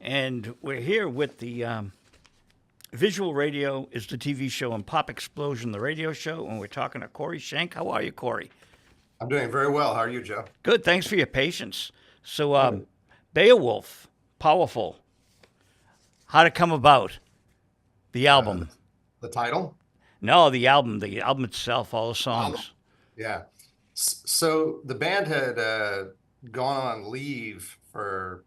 And we're here with the Visual Radio is the TV show and Pop Explosion, the radio show. And we're talking to Corey Schenck. How are you, Corey? I'm doing very well. How are you, Joe? Good. Thanks for your patience. So, Good. Beowulf, Powerful. How'd it come about? The Uh, album. the title? No, the album itself, all the Album. songs. Yeah. So the band had gone on leave for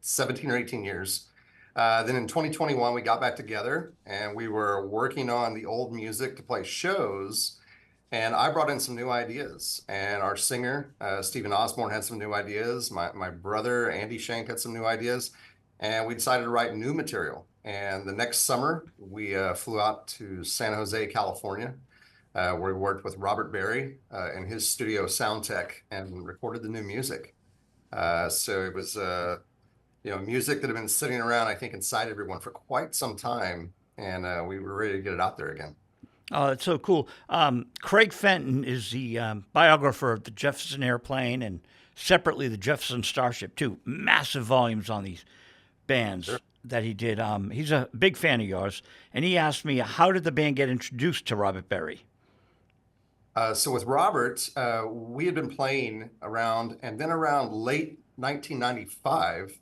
17 or 18 years. Then in 2021, we got back together and we were working on the old music to play shows. And I brought in some new ideas. And our singer, Stephen Osborne, had some new ideas. My brother, Andi Schenck, had some new ideas. And we decided to write new material. And the next summer, we flew out to San Jose, California, where we worked with Robert Berry in his studio Sound Tech and recorded the new music. So it was music that had been sitting around, I think, inside everyone for quite some time. And we were ready to get it out there again. Oh, that's so cool. Craig Fenton is the biographer of the Jefferson Airplane and separately the Jefferson Starship, too. Massive volumes on these bands Sure. that he did. He's a big fan of yours. And he asked me, how did the band get introduced to Robert Berry? So with Robert, we had been playing around, and then around late 1995,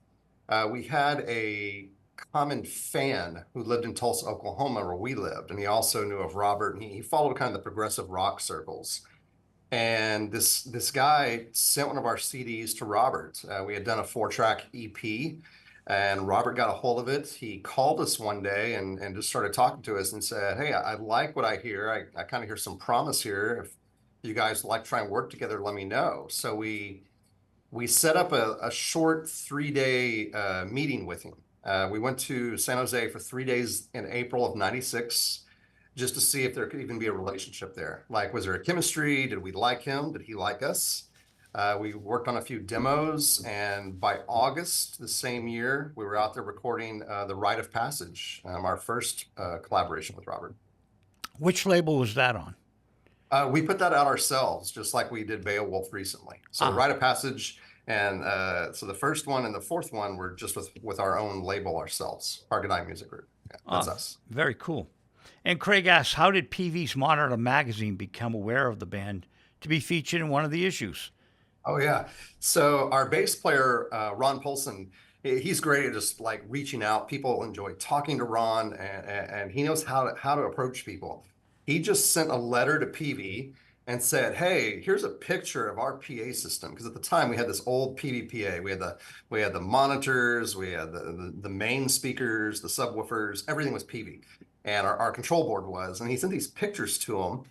we had a common fan who lived in Tulsa, Oklahoma, where we lived, and he also knew of Robert, and he followed kind of the progressive rock circles. And this guy sent one of our CDs to Robert. We had done a 4-track EP, and Robert got a hold of it. He called us one day and just started talking to us and said, "Hey, I like what I hear. I kind of hear some promise here. If you guys like to try and work together, let me know." So we set up a short 3-day meeting with him. We went to San Jose for 3 days in April of '96 just to see if there could even be a relationship there. Like, was there a chemistry? Did we like him? Did he like us? We worked on a few demos, and by August the same year, we were out there recording The Rite of Passage, our first collaboration with Robert. Which label was that on? We put that out ourselves, just like we did Beowulf recently. So The Ah, Rite of Passage, and so the first one and the fourth one were just with our own label ourselves, Argonite Music Group. Yeah, that's ah, us. very cool. And Craig asks, how did PV's Monitor magazine become aware of the band to be featured in one of the issues? Oh yeah. So our bass player, Ron Poulsen, he's great at just like reaching out. People enjoy talking to Ron, and he knows how to approach people. He just sent a letter to PV and said, "Hey, here's a picture of our PA system." Because at the time we had this old PV PA. We had the monitors, we had the main speakers, the subwoofers, everything was PV, and our control board was. And he sent these pictures to him,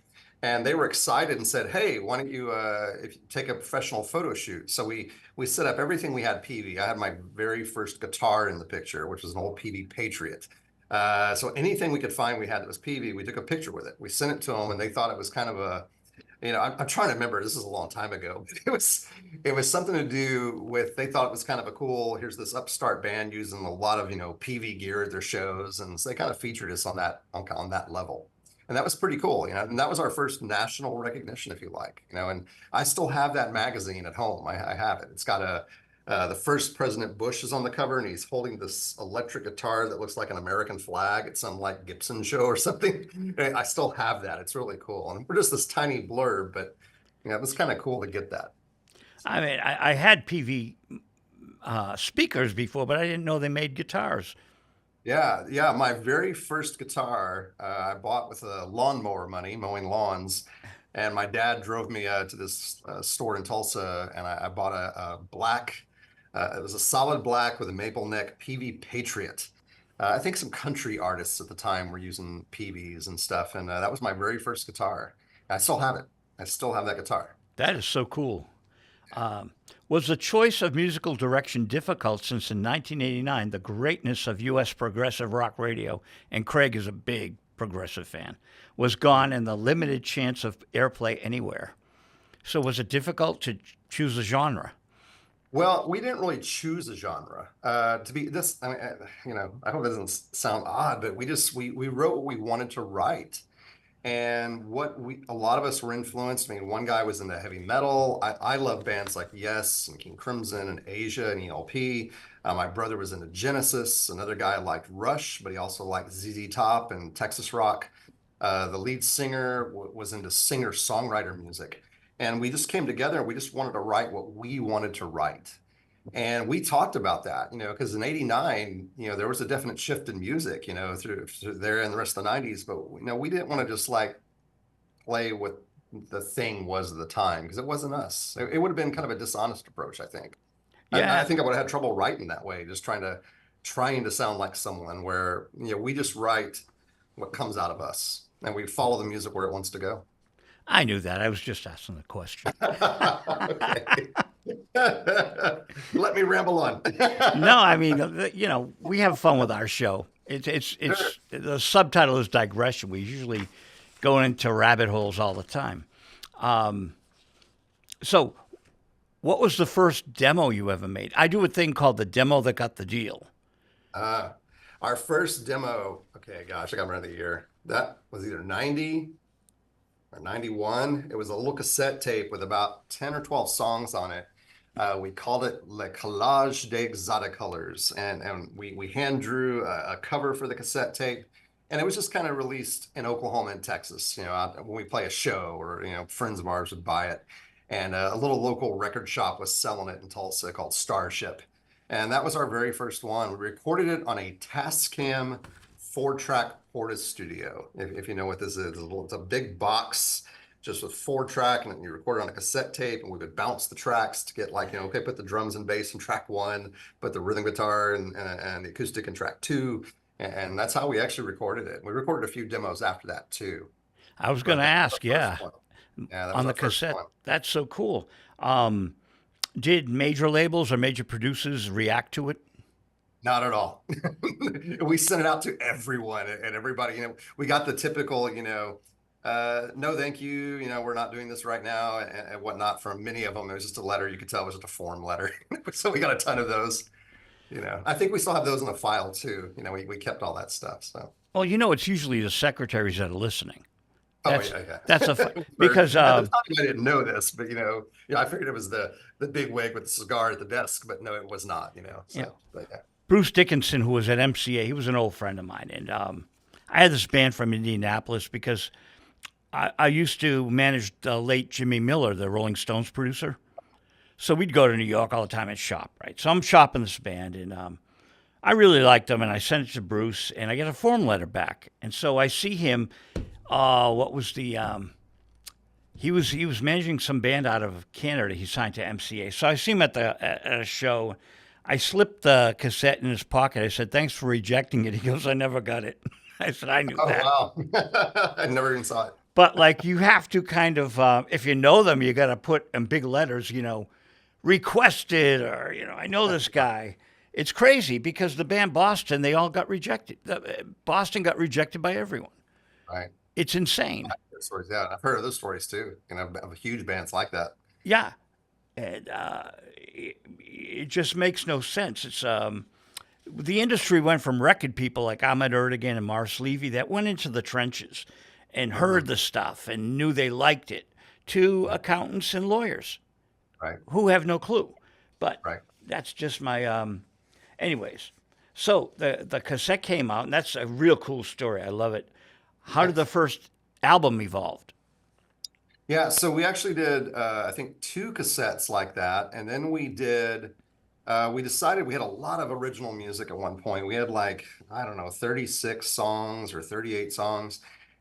and they were excited and said, "Hey, why don't you if you take a professional photo shoot?" So we set up everything. We had PV. I had my very first guitar in the picture, which was an old PV Patriot. So anything we could find we had that was PV, we took a picture with it. We sent it to them, and they thought it was kind of a, I'm trying to remember. This is a long time ago. But it was something to do with, they thought it was kind of a cool. Here's this upstart band using a lot of PV gear at their shows, and so they kind of featured us on that level. And that was pretty cool, and that was our first national recognition, if you like, and I still have that magazine at home. I have it. It's got the first President Bush is on the cover, and he's holding this electric guitar that looks like an American flag at some like Gibson show or something. I still have that. It's really cool. And we're just this tiny blurb, but it was kind of cool to get that. I mean, I had PV speakers before, but I didn't know they made guitars. Yeah, yeah. My very first guitar I bought with lawnmower money, mowing lawns. And my dad drove me to this store in Tulsa, and I bought a black, it was a solid black with a maple neck PV Patriot. I think some country artists at the time were using PVs and stuff, and that was my very first guitar. I still have it. I still have that guitar. That is so cool. Um, was the choice of musical direction difficult since in 1989, the greatness of U.S. progressive rock radio, and Craig is a big progressive fan, was gone and the limited chance of airplay anywhere? So was it difficult to choose a genre? Well, we didn't really choose a genre to be this. I mean, I hope it doesn't sound odd, but we wrote what we wanted to write. And a lot of us were influenced. I mean, one guy was into heavy metal. I love bands like Yes and King Crimson and Asia and ELP. My brother was into Genesis. Another guy liked Rush, but he also liked ZZ Top and Texas rock. The lead singer was into singer-songwriter music. And we just came together and we just wanted to write what we wanted to write. And we talked about that, because in '89, there was a definite shift in music, through there and the rest of the '90s. But, we didn't want to just like play what the thing was at the time because it wasn't us. It would have been kind of a dishonest approach, I think. I Yeah, think I would have had trouble writing that way, just trying to sound like someone where, we just write what comes out of us and we follow the music where it wants to go. I knew that. I was just asking the question. Okay. Let me ramble on. No, I mean, we have fun with our show. It's the subtitle is digression. We usually go into rabbit holes all the time. So, what was the first demo you ever made? I do a thing called the demo that got the deal. Uh, our first demo, okay, gosh, I got to remember the year. That was either 90 or 91. It was a little cassette tape with about 10 or 12 songs on it. We called it Le Collage des Exoticolors, and we hand drew a cover for the cassette tape, and it was just kind of released in Oklahoma and Texas. When we play a show, or friends of ours would buy it, and a little local record shop was selling it in Tulsa called Starship, and that was our very first one. We recorded it on a Tascam 4-track Porta Studio. If you know what this is, it's a big box just with 4-track, and then you record it on a cassette tape, and we would bounce the tracks to get like, okay, put the drums and bass in track 1, put the rhythm guitar and the acoustic in track 2, and that's how we actually recorded it. We recorded a few demos after that too. I was going But to that was ask, our first yeah, one. Yeah, that was on the our first cassette. one. That's so cool. Um, did major labels or major producers react to it? Not at all. We sent it out to everyone and everybody, we got the typical, no, thank you. We're not doing this right now and whatnot from many of them. It was just a letter. You could tell it was just a form letter. So we got a ton of those, I think we still have those in the file too. We kept all that stuff. So, Well, it's usually the secretaries that are listening. oh That's yeah, that's yeah. because At the time, I didn't know this, but I figured it was the big wig with the cigar at the desk, but no, it was not, yeah, so, but yeah. Bruce Dickinson, who was at MCA, he was an old friend of mine, and I had this band from Indianapolis because I used to manage the late Jimmy Miller, the Rolling Stones producer. So we'd go to New York all the time and shop, right? So I'm shopping this band, and I really liked them, and I sent it to Bruce, and I get a form letter back, and so I see him. What was the? He was managing some band out of Canada. He signed to MCA, so I see him at a show. I slipped the cassette in his pocket. I said, "Thanks for rejecting it." He goes, "I never got it." I said, "I knew Oh that." wow. I never even saw it. But like you have to kind of, if you know them, you got to put in big letters, requested or I know this guy. It's crazy because the band Boston, they all got rejected. Boston got rejected by everyone. Right. It's insane. Those stories, yeah. I've heard of those stories too. Of huge bands like that. Yeah, and it just makes no sense. It's the industry went from record people like Ahmet Erdogan and Mars Levy that went into the trenches and Mhm. heard the stuff and knew they liked it to accountants and lawyers Right. who have no clue. But Right. that's just my anyways. So the cassette came out and that's a real cool story. I love it. How did the first album evolve? Yeah, so we actually did, I think, 2 cassettes like that, and then we decided we had a lot of original music at one point. We had like, I don't know, 36 songs or 38 songs,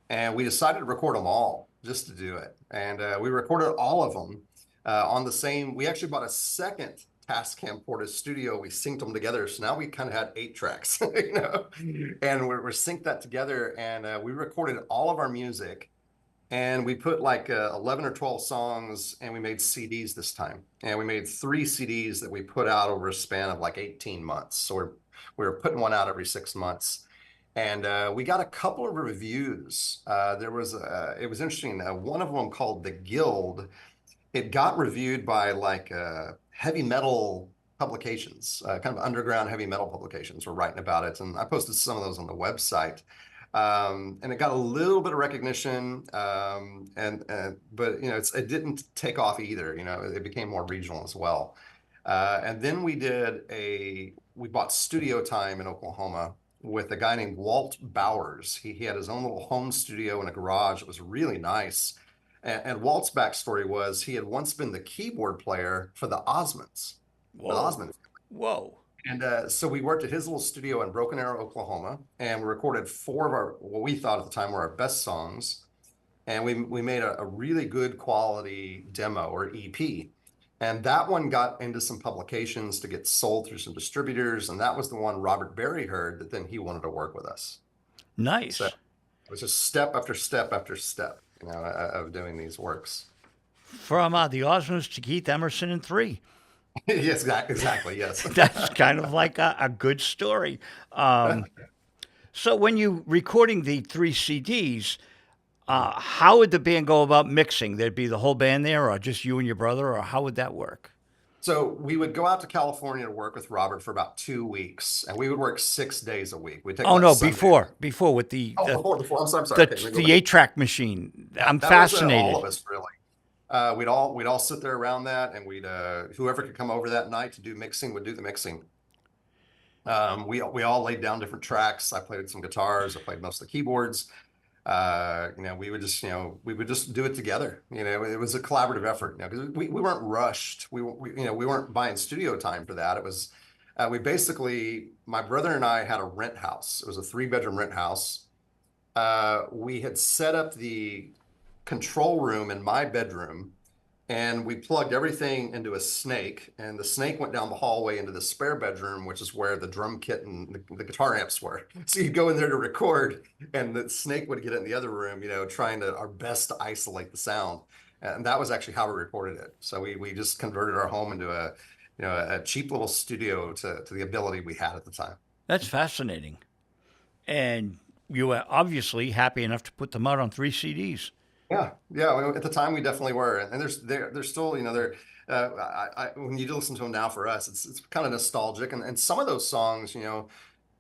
and we decided to record them all just to do it. And we recorded all of them on the same. We actually bought a second Tascam Porta Studio. We synced them together, so now we kind of had 8 tracks, and we're synced that together, and we recorded all of our music. And we put like 11 or 12 songs and we made CDs this time. And we made 3 CDs that we put out over a span of like 18 months. So we were putting one out every 6 months. And we got a couple of reviews. It was interesting. One of them called The Guild. It got reviewed by like heavy metal publications, kind of underground heavy metal publications were writing about it. And I posted some of those on the website. And it got a little bit of recognition, but it didn't take off either. It became more regional as well. And then we bought studio time in Oklahoma with a guy named Walt Bowers. He had his own little home studio in a garage. It was really nice. And Walt's backstory was he had once been the keyboard player for the Osmonds. The Whoa. Osmonds. Whoa. And so we worked at his little studio in Broken Arrow, Oklahoma, and we recorded 4 of what we thought at the time were our best songs. And we made a really good quality demo or EP. And that one got into some publications to get sold through some distributors. And that was the one Robert Berry heard that then he wanted to work with us. Nice. So it was just step after step after step, of doing these works. From the Osmonds to Keith Emerson and 3. Yes, exactly. Yes. That's kind of like a good story. So when you recording the 3 CDs, how would the band go about mixing? There'd be the whole band there, or just you and your brother, or how would that work? So we would go out to California to work with Robert for about 2 weeks, and we would work 6 days a week. We'd take Oh no, Sunday. before with the Before. I'm sorry. Okay, the 8-track machine. I'm that fascinated. was all of us, really. We'd all sit there around that, and we'd whoever could come over that night to do mixing would do the mixing. We all laid down different tracks. I played some guitars. I played most of the keyboards. We would just do it together. It was a collaborative effort. Because we weren't rushed. We weren't buying studio time for that. It was my brother and I had a rent house. It was a 3-bedroom rent house. We had set up the control room in my bedroom, and we plugged everything into a snake, and the snake went down the hallway into the spare bedroom, which is where the drum kit and the guitar amps were. So you'd go in there to record, and the snake would get in the other room, trying our best to isolate the sound. And that was actually how we recorded it. So we just converted our home into a cheap little studio to the ability we had at the time. That's fascinating. And you were obviously happy enough to put them out on 3 CDs. Yeah. At the time, we definitely were, and they're still, when you listen to them now, for us, it's kind of nostalgic, and some of those songs,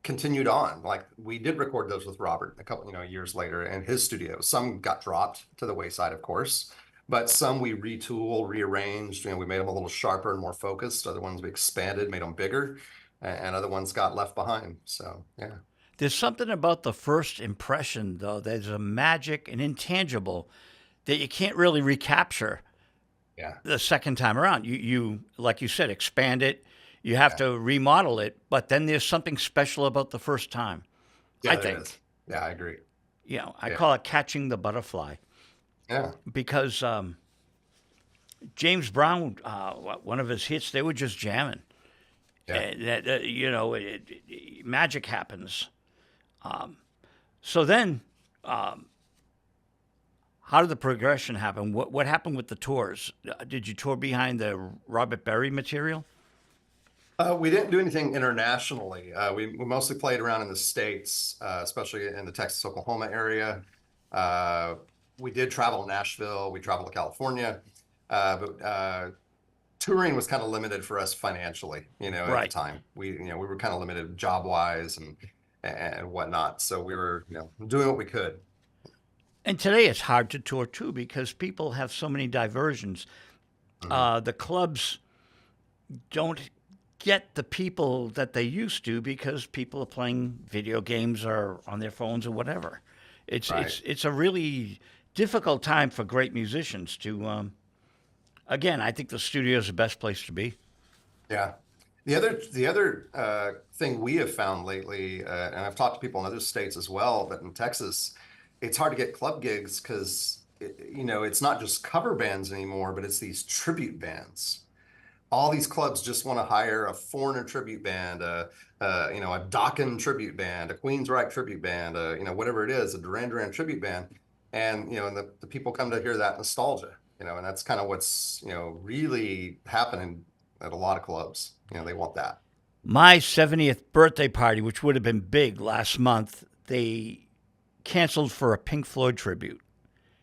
continued on. Like we did record those with Robert a couple, years later in his studio. Some got dropped to the wayside, of course, but some we retooled, rearranged. We made them a little sharper and more focused. Other ones we expanded, made them bigger, and other ones got left behind. So yeah. There's something about the first impression, though. There's a magic and intangible that you can't really recapture. Yeah. The second time around, you like you said, expand it. You have to remodel it, but then there's something special about the first time. Yeah, I think. Is. Yeah, I agree. I call it catching the butterfly. Yeah. Because James Brown, one of his hits, they were just jamming. Yeah. Magic happens. So then, how did the progression happen? What happened with the tours? Did you tour behind the Robert Berry material? We didn't do anything internationally. We mostly played around in the States, especially in the Texas, Oklahoma area. We did travel to Nashville. We traveled to California. But touring was kind of limited for us financially, at the time. We were kind of limited job-wise and whatnot. So we were, doing what we could. And today it's hard to tour too because people have so many diversions. Mm-hmm. The clubs don't get the people that they used to because people are playing video games or on their phones or whatever. It's a really difficult time for great musicians to. Again, I think the studio is the best place to be. Yeah. The other thing we have found lately, and I've talked to people in other states as well, but in Texas, it's hard to get club gigs because, it's not just cover bands anymore, but it's these tribute bands. All these clubs just want to hire a Foreigner tribute band, a Dokken tribute band, a Queensryche tribute band, whatever it is, a Duran Duran tribute band. And, and the people come to hear that nostalgia, and that's kind of what's, really happening at a lot of clubs. They want that. My 70th birthday party, which would have been big last month, they canceled for a Pink Floyd tribute.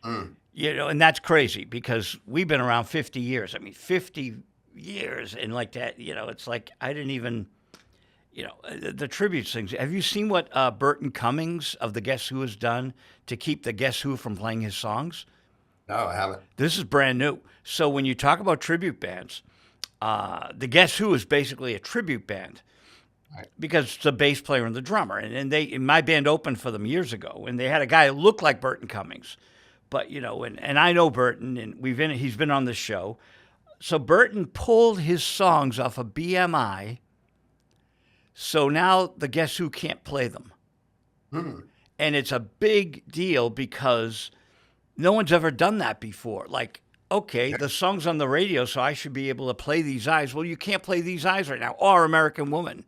Mm. And that's crazy because we've been around 50 years. I mean, 50 years and like that, it's like I didn't even, the tribute things. Have you seen what Burton Cummings of the Guess Who has done to keep the Guess Who from playing his songs? No, I haven't. This is brand new. So when you talk about tribute bands, the Guess Who is basically a tribute band Right. because it's the bass player and the drummer. And my band opened for them years ago, and they had a guy who looked like Burton Cummings. But and I know Burton, and he's been on the show. So Burton pulled his songs off of BMI. So now the Guess Who can't play them. Hmm. And it's a big deal because no one's ever done that before. Like, okay, the song's on the radio, so I should be able to play These Eyes. Well, you can't play These Eyes right now, or American Woman.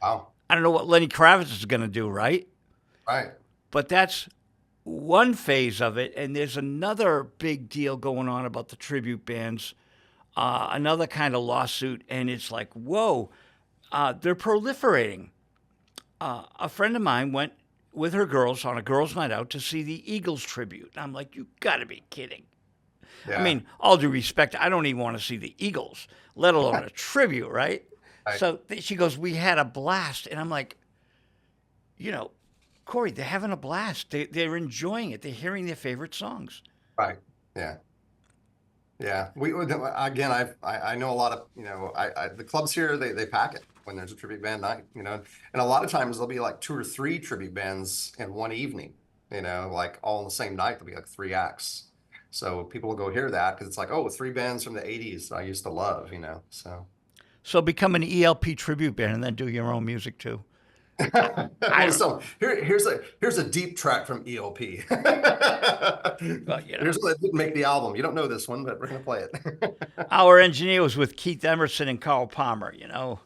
Wow. I don't know what Lenny Kravitz is going to do, right? Right. But that's one phase of it. And there's another big deal going on about the tribute bands, another kind of lawsuit. And it's like, whoa, they're proliferating. A friend of mine went with her girls on a girls' night out to see the Eagles tribute. I'm like, you got to be kidding. Yeah. I mean, all due respect, I don't even want to see the Eagles, let alone a tribute, right? Right. So she goes, we had a blast. And I'm like, Corey, they're having a blast. They're enjoying it. They're hearing their favorite songs. Right. Yeah. Yeah. Again, I know a lot of, the clubs here, they pack it when there's a tribute band night, and a lot of times there'll be like 2 or 3 tribute bands in one evening, like all in the same night. There'll be like 3 acts. So people will go hear that because it's like, oh, 3 bands from the 80s that I used to love, so. So become an ELP tribute band and then do your own music too. So here's a deep track from ELP. Well, Here's one that didn't make the album. You don't know this one, but we're gonna play it. our engineer was with Keith Emerson and Carl Palmer, And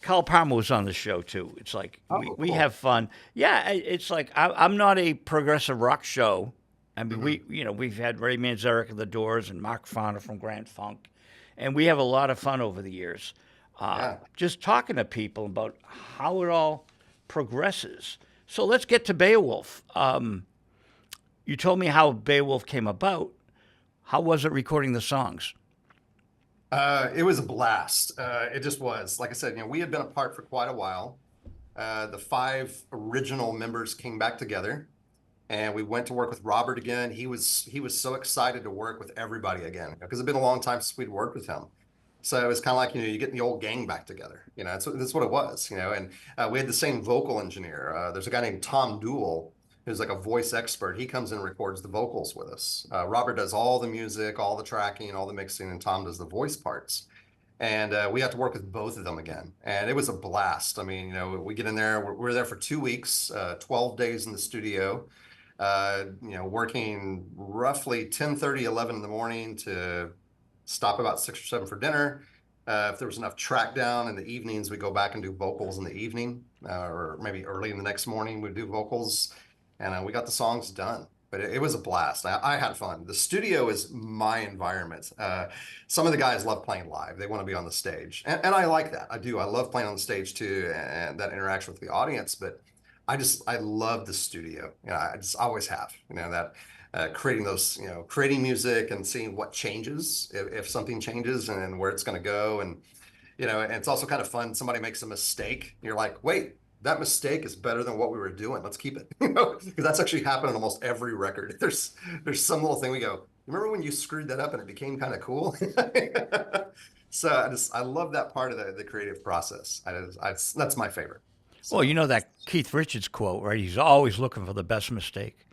Carl Palmer was on the show too. It's like we cool. have fun. Yeah, it's like I'm not a progressive rock show. I mean, we've had Ray Manzarek of the Doors and Mark Farner from Grand Funk, and we have a lot of fun over the years. Just talking to people about how it all progresses. So let's get to Beowulf. You told me how Beowulf came about. How was it recording the songs? It was a blast. It just was. Like I said, we had been apart for quite a while. The 5 original members came back together, and we went to work with Robert again. He was so excited to work with everybody again because it'd been a long time since we'd worked with him. So it was kind of like, you get the old gang back together. That's what it was. And we had the same vocal engineer. There's a guy named Tom Dool who's like a voice expert. He comes in and records the vocals with us. Robert does all the music, all the tracking, all the mixing, and Tom does the voice parts. And we got to work with both of them again. And it was a blast. I mean, we get in there, we're there for 2 weeks, 12 days in the studio, working roughly 10:30, 11 in the morning to stop about 6 or 7 for dinner. If there was enough track down in the evenings, we go back and do vocals in the evening, or maybe early in the next morning, we'd do vocals. And we got the songs done, but it was a blast. I had fun. The studio is my environment. Some of the guys love playing live. They want to be on the stage. And I like that. I do. I love playing on the stage too, and that interaction with the audience. But I love the studio. I just always have, that creating those, creating music and seeing what changes, if something changes and where it's going to go. And, and it's also kind of fun. Somebody makes a mistake. You're like, wait, that mistake is better than what we were doing. Let's keep it, because that's actually happened on almost every record. There's some little thing we go, remember when you screwed that up and it became kind of cool? So I love that part of the creative process. That's my favorite. So. Well, you know that Keith Richards quote, right? He's always looking for the best mistake.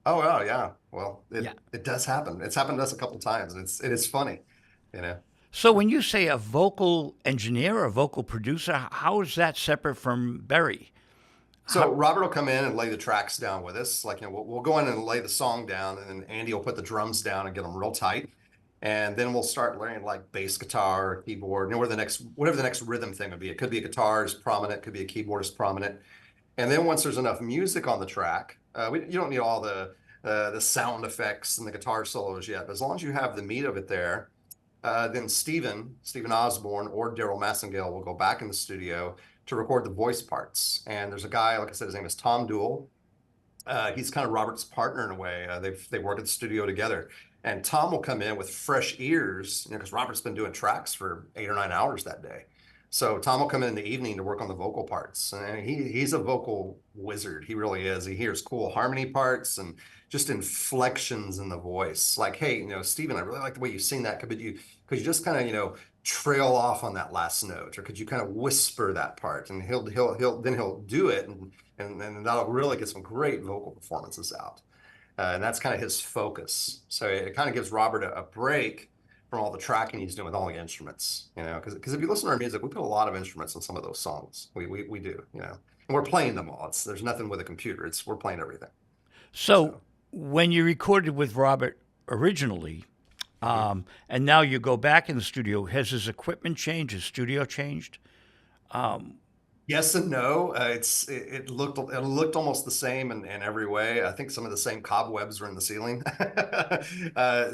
Oh, yeah. Well, it does happen. It's happened to us a couple of times, and it is funny, So when you say a vocal engineer or a vocal producer, how is that separate from Berry? So Robert will come in and lay the tracks down with us. Like, we'll go in and lay the song down, and then Andy will put the drums down and get them real tight. And then we'll start layering like bass guitar, or keyboard, whatever the next rhythm thing would be. It could be a guitar is prominent, could be a keyboard is prominent. And then once there's enough music on the track, you don't need all the sound effects and the guitar solos yet. But as long as you have the meat of it there, then Stephen Osborne or Daryl Massengale will go back in the studio to record the voice parts. And there's a guy, like I said, his name is Tom Dool. He's kind of Robert's partner in a way. They work at the studio together. And Tom will come in with fresh ears, because Robert's been doing tracks for 8 or 9 hours that day. So Tom will come in the evening to work on the vocal parts, and he's a vocal wizard. He really is. He hears cool harmony parts and just inflections in the voice. Like, hey, Steven, I really like the way you sing that. Could you just kind of, trail off on that last note, or could you kind of whisper that part? And he'll do it, and that'll really get some great vocal performances out. And that's kind of his focus. So it kind of gives Robert a break from all the tracking he's doing with all the instruments, because if you listen to our music, we put a lot of instruments in some of those songs. We do, and we're playing them all. There's nothing with a computer. We're playing everything. So when you recorded with Robert originally, and now you go back in the studio, has his equipment changed? His studio changed? Yes and no. It looked almost the same in every way. I think some of the same cobwebs were in the ceiling.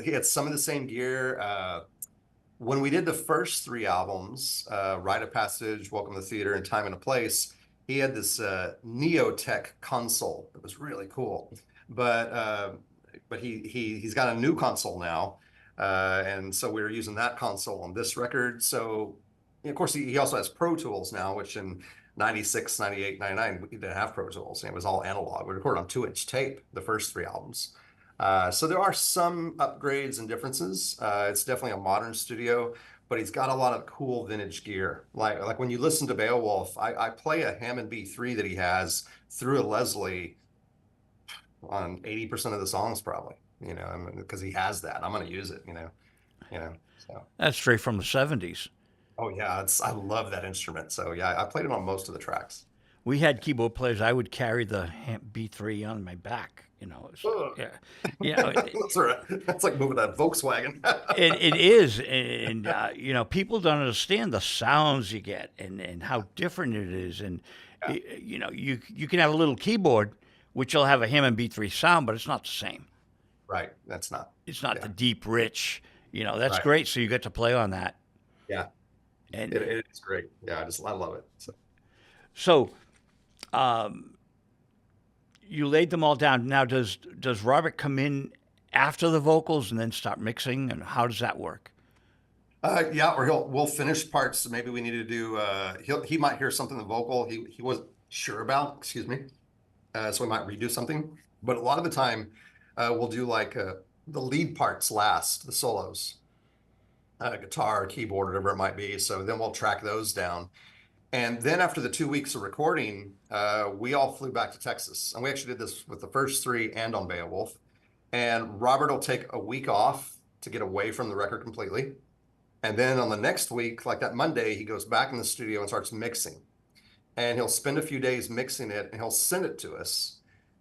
He had some of the same gear. When we did the first three albums, Rite of Passage, Welcome to the Theater, and Time and a Place, he had this Neotech console. It was really cool. But he's got a new console now. And so we were using that console on this record. So, of course, he also has Pro Tools now, which in 96, 98, 99, we didn't have Pro Tools. It was all analog. We recorded on 2-inch tape, the first three albums. So there are some upgrades and differences. It's definitely a modern studio, but he's got a lot of cool vintage gear. Like when you listen to Beowulf, I play a Hammond B3 that he has through a Leslie on 80% of the songs probably, because he has that. I'm going to use it, so. That's straight from the 70s. Oh yeah, I love that instrument. So yeah, I played it on most of the tracks. We had keyboard players. I would carry the B3 on my back. That's like moving a Volkswagen. It is, and people don't understand the sounds you get and how different it is. And you can have a little keyboard, which will have a Hammond B3 sound, but it's not the same. Right, that's not. It's not the deep, rich. That's right. Great. So you get to play on that. Yeah. And it's great. Yeah, I love it. So, you laid them all down. Now, does Robert come in after the vocals and then start mixing, and how does that work? Yeah, or we'll finish parts. Maybe we need to do. He might hear something in the vocal he wasn't sure about. Excuse me. So we might redo something. But a lot of the time, we'll do like the lead parts last, the solos. Guitar, keyboard, whatever it might be. So then we'll track those down. And then after the 2 weeks of recording, we all flew back to Texas. And we actually did this with the first three and on Beowulf. And Robert will take a week off to get away from the record completely. And then on the next week, like that Monday, he goes back in the studio and starts mixing. And he'll spend a few days mixing it and he'll send it to us.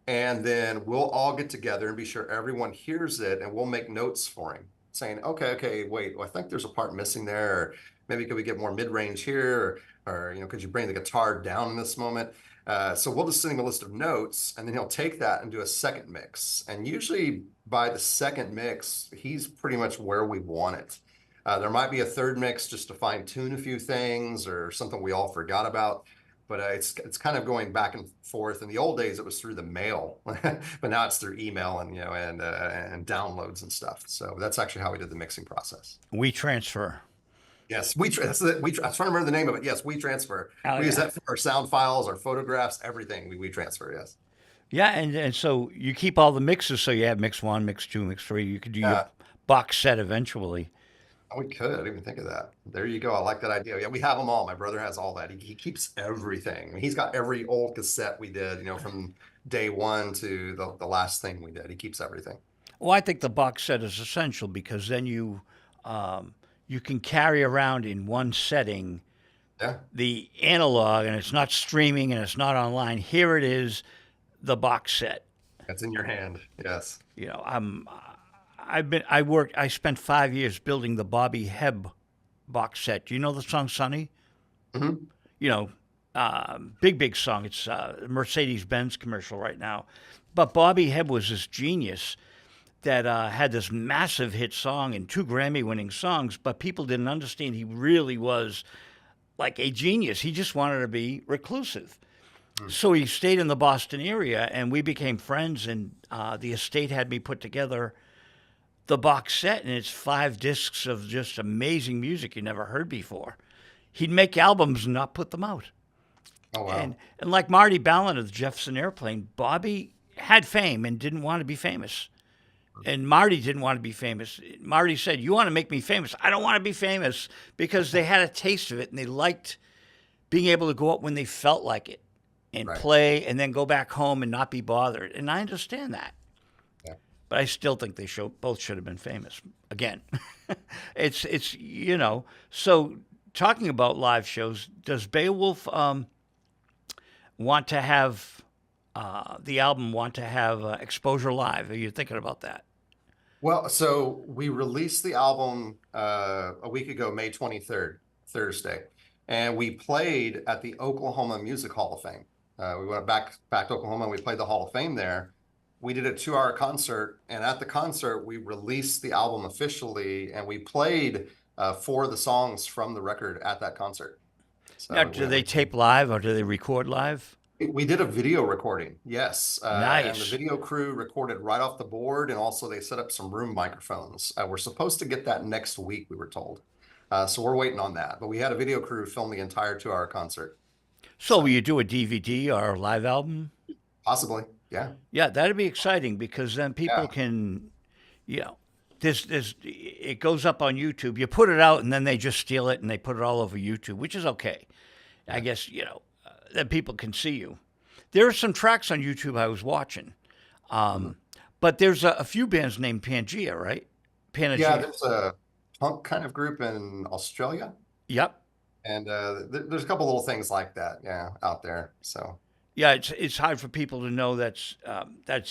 And then we'll all get together and be sure everyone hears it, and we'll make notes for him, saying, okay, wait, well, I think there's a part missing there, or maybe could we get more mid-range here, or could you bring the guitar down in this moment? So we'll just send him a list of notes, and then he'll take that and do a second mix. And usually by the second mix, he's pretty much where we want it. There might be a third mix just to fine-tune a few things or something we all forgot about. But it's kind of going back and forth. In the old days, it was through the mail, but now it's through email and and downloads and stuff. So that's actually how we did the mixing process. WeTransfer. Yes, I was trying to remember the name of it. Yes, WeTransfer. We use that for our sound files, our photographs, everything. We WeTransfer. Yes. Yeah, and so you keep all the mixes. So you have mix 1, mix 2, mix 3. You could do your box set eventually. We could. I didn't even think of that. There you go. I like that idea. Yeah, we have them all. My brother has all that. He keeps everything. I mean, he's got every old cassette we did, from day one to the last thing we did. He keeps everything. Well, I think the box set is essential because then you can carry around in one setting the analog, and it's not streaming and it's not online. Here it is, the box set. That's in your hand. Yes. I spent 5 years building the Bobby Hebb box set. Do you know the song Sonny? Mm-hmm. Big song. It's a Mercedes-Benz commercial right now. But Bobby Hebb was this genius that had this massive hit song and 2 Grammy-winning songs, but people didn't understand he really was like a genius. He just wanted to be reclusive. So he stayed in the Boston area, and we became friends, and the estate had me put together the box set, and it's 5 discs of just amazing music you never heard before. he'd make albums and not put them out. Oh And wow. and like Marty Ballin of the Jefferson Airplane, Bobby had fame and didn't want to be famous. And Marty didn't want to be famous. Marty said, "You want to make me famous? I don't want to be famous," because they had a taste of it and they liked being able to go up when they felt like it and Right. play and then go back home and not be bothered. And I understand that. Yeah. But I still think they both should have been famous. Again, it's So talking about live shows, does Beowulf want to have the album want to have exposure live? Are you thinking about that? Well, so we released the album a week ago, May 23rd, Thursday, and we played at the Oklahoma Music Hall of Fame. We went back to Oklahoma and we played the Hall of Fame there. We did a 2-hour concert, and at the concert, we released the album officially, and we played 4 of the songs from the record at that concert. Now, So do they tape live or do they record live? we did a video recording, yes, and the Nice. video crew recorded right off the board, and also they set up some room microphones. We're supposed to get that next week, we were told. So we're waiting on that. But we had a video crew film the entire 2-hour concert. So will So you do a DVD or a live album? possibly, yeah, Yeah, that'd be exciting because then people yeah, can, you know, it goes up on YouTube. You put it out and then they just steal it and they put it all over YouTube, which is okay. I yeah. guess, that people can see you. There are some tracks on YouTube I was watching, Mhm. but there's a few bands named Pangea, right? Yeah, Pangea. there's a punk kind of group in Australia, Yep. and there's a couple little things like that, yeah, out there. So Yeah, it's hard for people to know that's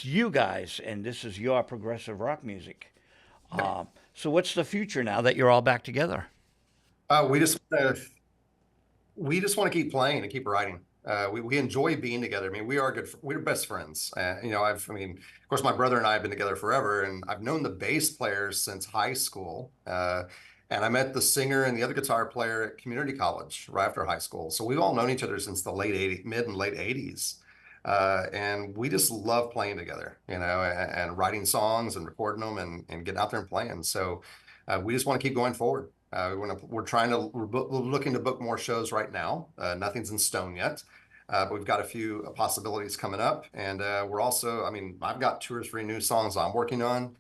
you guys, and this is your progressive rock music. yep. So what's the future now that you're all back together? Uh, we just uh, we just want to keep playing and keep writing. We enjoy being together. I mean, we're best friends. I mean, of course, my brother and I have been together forever, and I've known the bass players since high school. And I met the singer and the other guitar player at community college right after high school. So we've all known each other since the mid and late 80s. And we just love playing together, and writing songs and recording them and getting out there and playing. So we just want to keep going forward. We're looking to book more shows right now. Nothing's in stone yet, but we've got a few possibilities coming up. And we're also, I mean, I've got 2 or 3 new songs I'm working on.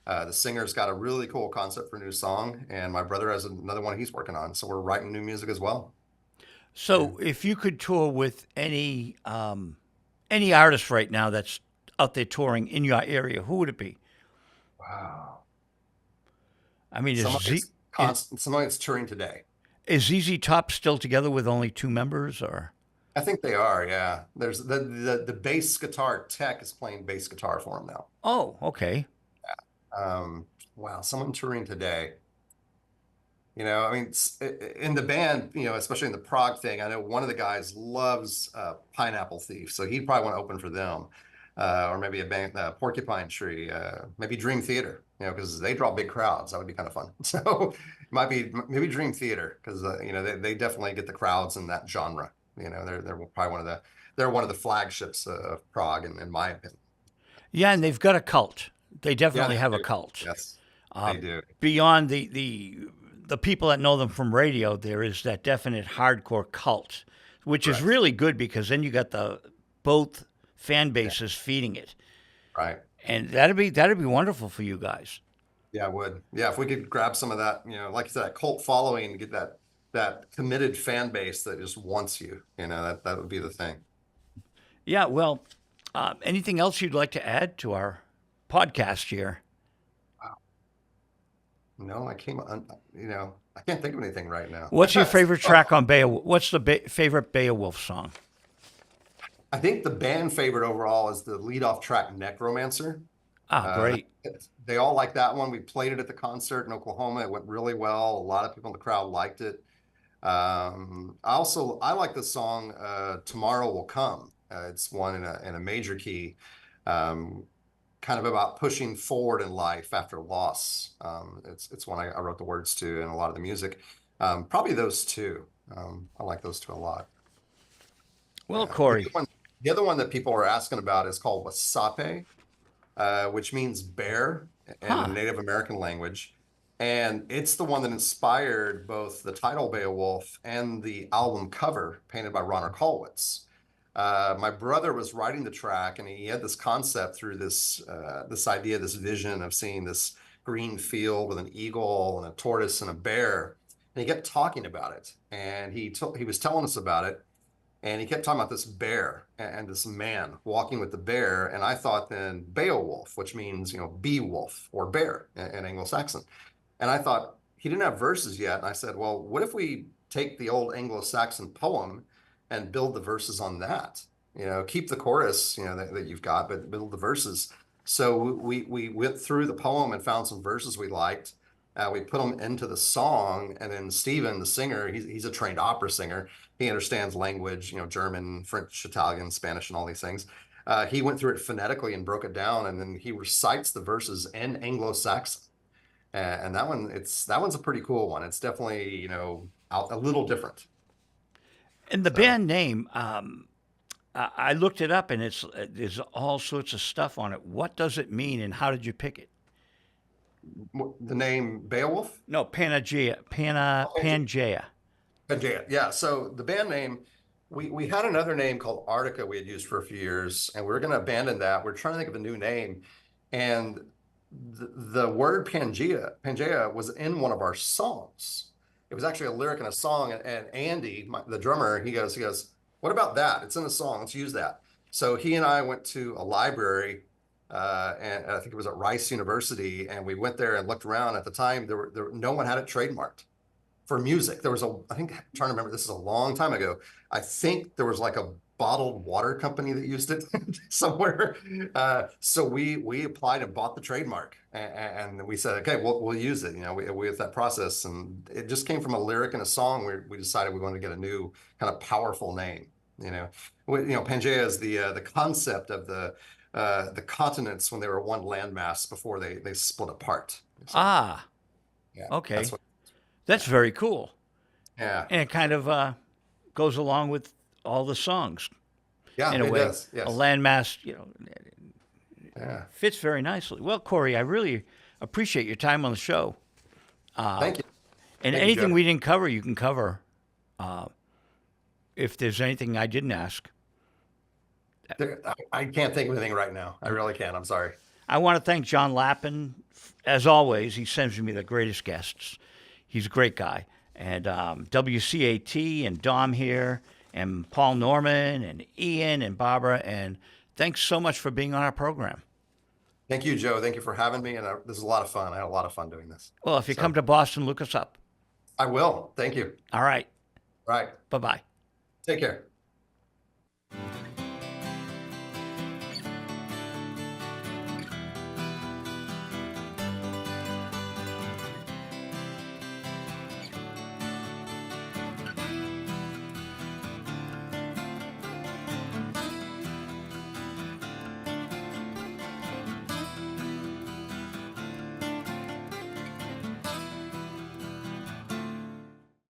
The singer's got a really cool concept for a new song, and my brother has another one he's working on. So we're writing new music as well. Yeah. So if you could tour with any artist right now that's out there touring in your area, who would it be? Wow. I mean, Someone that's constant, someone that's touring today. is ZZ Top still together with only 2 members, or? I think they are, yeah. There's the bass guitar tech is playing bass guitar for him now. Oh, okay. Wow, someone touring today. I mean, in the band, especially in the prog thing, I know one of the guys loves Pineapple Thief, so he'd probably want to open for them, or maybe a band, Porcupine Tree, maybe Dream Theater, because they draw big crowds. That would be kind of fun. So it might be maybe Dream Theater because they definitely get the crowds in that genre. They're probably one of the flagships of prog, in my opinion. Yeah, and they've got a cult. They Yeah, definitely they have a do. cult. Yes, Uh, they do. Beyond the people that know them from radio, there is that definite hardcore cult, which is Correct. really good because then you got the both fan Yeah, bases feeding it, right. and that'd be wonderful for you guys. Yeah, it would. Yeah, if we could grab some of that, like you said, that cult following, and get that committed fan base that just wants you, that would be the thing. Yeah. Well, anything else you'd like to add to our podcast here? Wow. No, I can't think of anything right now. What's your favorite track on Beowulf? What's the favorite Beowulf song? I think the band favorite overall is the lead-off track, Necromancer. Ah, Uh, great. they all like that one. We played it at the concert in Oklahoma. It went really well. A lot of people in the crowd liked it. I like the song "Tomorrow Will Come." It's one in a major key, um, kind of about pushing forward in life after loss. It's one I wrote the words to and a lot of the music. Probably those two. I like those two a lot. Well, Yeah. Corey. The other one that people are asking about is called Wasape, which means bear in the Huh. Native American language. And it's the one that inspired both the title Beowulf and the album cover painted by Ron Poulsen. My brother was writing the track, and he had this concept through this idea, this vision of seeing this green field with an eagle and a tortoise and a bear. And he kept talking about it, and he was telling us about it, and he kept talking about this bear and this man walking with the bear. And I thought then Beowulf, which means, Beowulf or bear in Anglo-Saxon. And I thought he didn't have verses yet. And I said, well, what if we take the old Anglo-Saxon poem and build the verses on that? Keep the chorus, that you've got, but build the verses. So we went through the poem and found some verses we liked. We put them into the song, and then Steven, the singer, he's a trained opera singer. He understands language, German, French, Italian, Spanish, and all these things. He went through it phonetically and broke it down, and then he recites the verses in Anglo-Saxon. And that one's a pretty cool one. It's definitely, a little different. And the band name, I looked it up, and there's all sorts of stuff on it. What does it mean, and how did you pick it? The name Beowulf? No, Pangaea. Pangaea. Pangaea. Yeah. So the band name, we had another name called Arctica we had used for a few years, and we were going to abandon that. We're trying to think of a new name, and the word Pangaea was in one of our songs. It was actually a lyric in a song, and Andi, the drummer, he goes, what about that? It's in the song. Let's use that. So he and I went to a library, and I think it was at Rice University, and we went there and looked around. At the time, no one had it trademarked for music. There was I think, I'm trying to remember, this is a long time ago. I think there was like a bottled water company that used it somewhere. So we applied and bought the trademark, and we said, okay, we'll use it. We have that process, and it just came from a lyric in a song where we decided we wanted to get a new kind of powerful name. Pangaea is the concept of the continents when they were one landmass before they split apart. So, yeah, okay. That's very cool. Yeah. And it kind of goes along with all the songs. Yeah, in a it way. does. Yes. A landmass, Yeah. fits very nicely. Well, Corey, I really appreciate your time on the show. Thank you. And Thank you, anything Joe. we didn't cover, you can cover. If there's anything I didn't ask. I can't think of anything right now. I really can't. I'm sorry. I want to thank John Lappen. As always, he sends me the greatest guests. He's a great guy. And WCAT and Dom here, and Paul Norman and Ian and Barbara. And thanks so much for being on our program. Thank you, Joe. Thank you for having me. And this is a lot of fun. I had a lot of fun doing this. Well, if you come to Boston, look us up. I will. Thank you. All right. All right. Bye-bye. Take care.